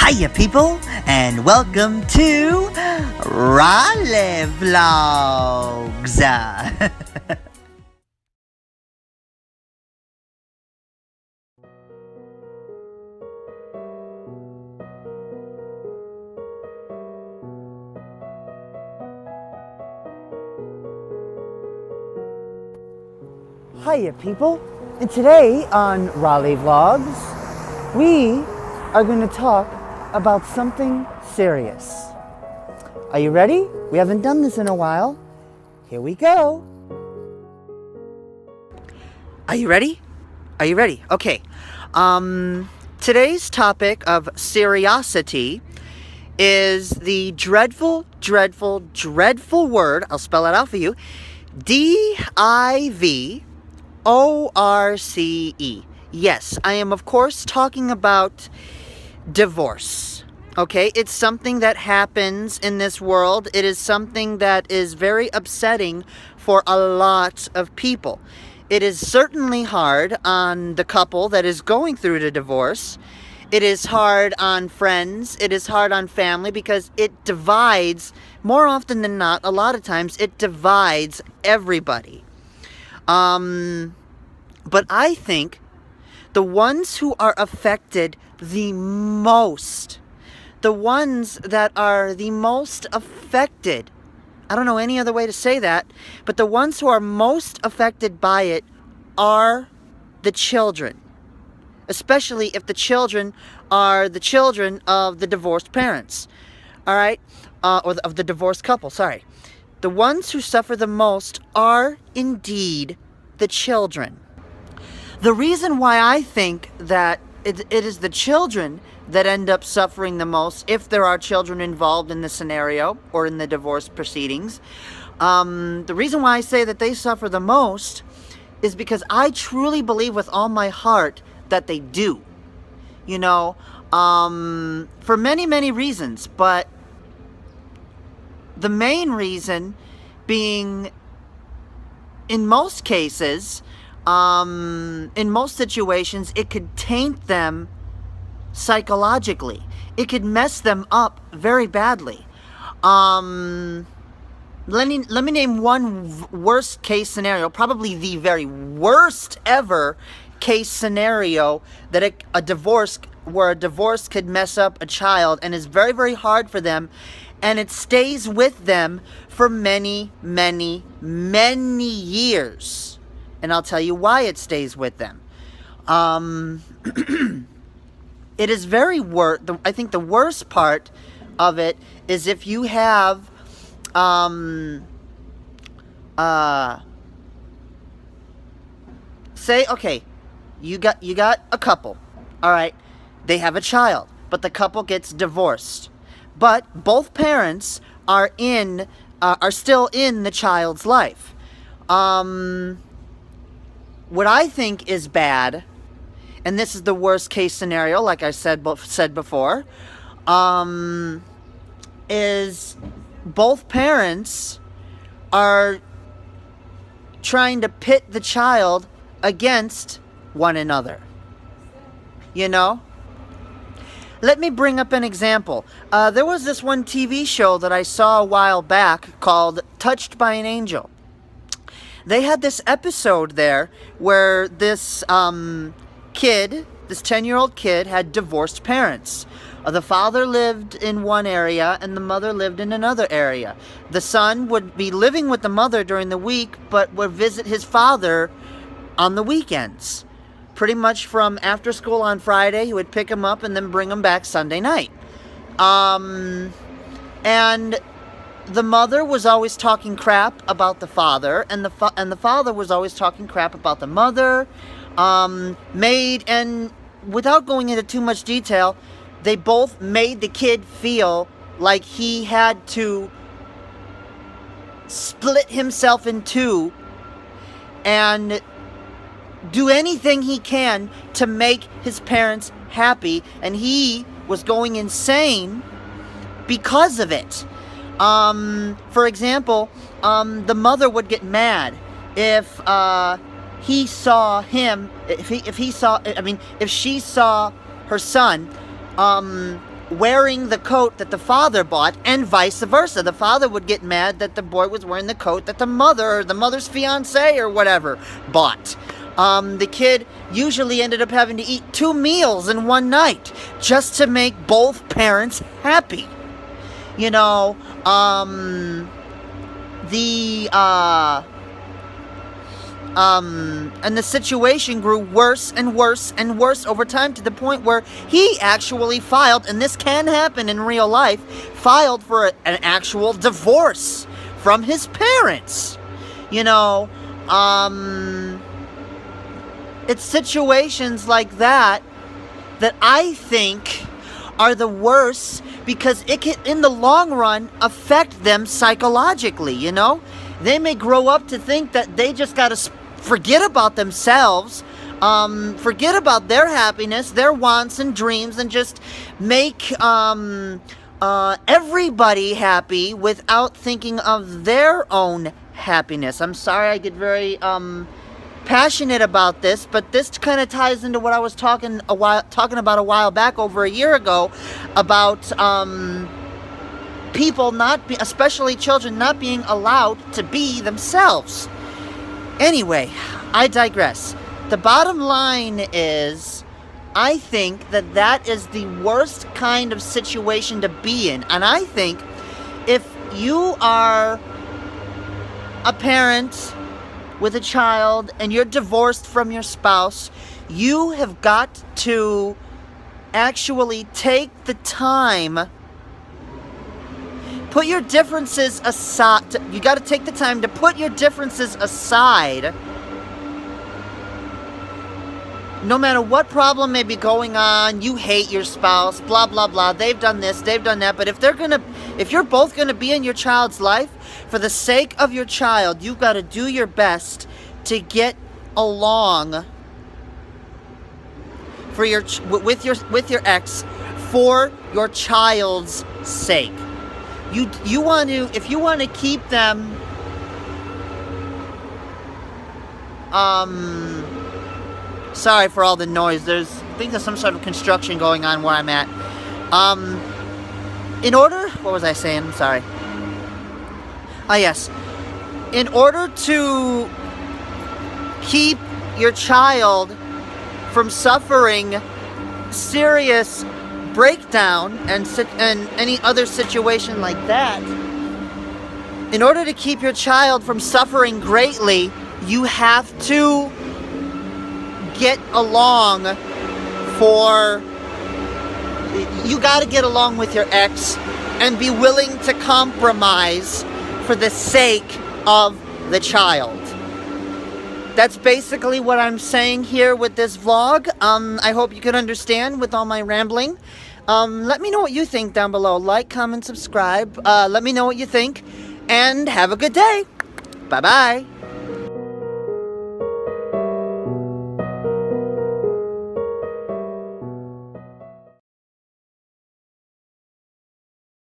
Hiya people, and welcome to ROLLY Vlogs. Hiya people, and today on ROLLY Vlogs, we are going to talk about something serious. Are you ready? We haven't done this in a while. Here we go. Are you ready? Are you ready? Okay. Today's topic of seriosity is the dreadful word, I'll spell it out for you, DIVORCE. Yes, I am of course talking about divorce. Okay, it's something that happens in this world. It is something that is very upsetting for a lot of people. It is certainly hard on the couple that is going through the divorce. It is hard on friends. It is hard on family because it divides, more often than not, a lot of times, it divides everybody. But I think the ones who are affected the most, the ones that are the most affected, I don't know any other way to say that, but the ones who are most affected by it are the children, especially if the children are the children of the divorced parents, all right, of the divorced couple, sorry. The ones who suffer the most are indeed the children. The reason why I think that it is the children that end up suffering the most, if there are children involved in the scenario or in the divorce proceedings, the reason why I say that they suffer the most is because I truly believe with all my heart that they do. You know, for many reasons, but the main reason being, in most cases, in most situations, it could taint them psychologically. It could mess them up very badly. Let me name one worst case scenario, probably the very worst ever case scenario that where a divorce could mess up a child and is very hard for them, and it stays with them for many years. And I'll tell you why it stays with them. It is very I think the worst part of it is if you have say, okay, you got a couple, all right, they have a child, but the couple gets divorced, but both parents are still in the child's life. What I think is bad, and this is the worst case scenario, like I said before, is both parents are trying to pit the child against one another. You know? Let me bring up an example. There was this one TV show that I saw a while back called Touched by an Angel. They had this episode there where this kid, this 10-year-old kid, had divorced parents. The father lived in one area and the mother lived in another area. The son would be living with the mother during the week, but would visit his father on the weekends. Pretty much from after school on Friday, he would pick him up and then bring him back Sunday night. And the mother was always talking crap about the father, and the father was always talking crap about the mother. And without going into too much detail, they both made the kid feel like he had to split himself in two and do anything he can to make his parents happy, and he was going insane because of it. For example, the mother would get mad if he saw him, if she saw her son wearing the coat that the father bought, and vice versa. The father would get mad that the boy was wearing the coat that the mother or the mother's fiance or whatever bought. The kid usually ended up having to eat 2 meals in one night just to make both parents happy. You know, and the situation grew worse and worse and worse over time, to the point where he actually filed, and this can happen in real life, filed for an actual divorce from his parents. You know, it's situations like that that I think are the worst, because it can, in the long run, affect them psychologically, you know? They may grow up to think that they just gotta forget about themselves, forget about their happiness, their wants and dreams, and just make everybody happy without thinking of their own happiness. I'm sorry I get very passionate about this, but this kind of ties into what I was talking about a while back, over a year ago, about people especially children, not being allowed to be themselves. Anyway, I digress. The bottom line is, I think that is the worst kind of situation to be in. And I think if you are a parent with a child and you're divorced from your spouse, you have got to actually take the time, put your differences aside. You got to take the time to put your differences aside. No matter what problem may be going on, you hate your spouse, blah, blah, blah. They've done this, they've done that. But if you're both going to be in your child's life, for the sake of your child, you've got to do your best to get along with your ex for your child's sake. You want to, if you want to keep them sorry for all the noise. I think there's some sort of construction going on where I'm at. What was I saying? I'm sorry. Yes. In order to keep your child from suffering serious breakdown and any other situation like that, in order to keep your child from suffering greatly, you have to get along you got to get along with your ex and be willing to compromise for the sake of the child. That's basically what I'm saying here with this vlog. I hope you can understand with all my rambling. Let me know what you think down below. Like, comment, subscribe. Let me know what you think. And have a good day. Bye-bye.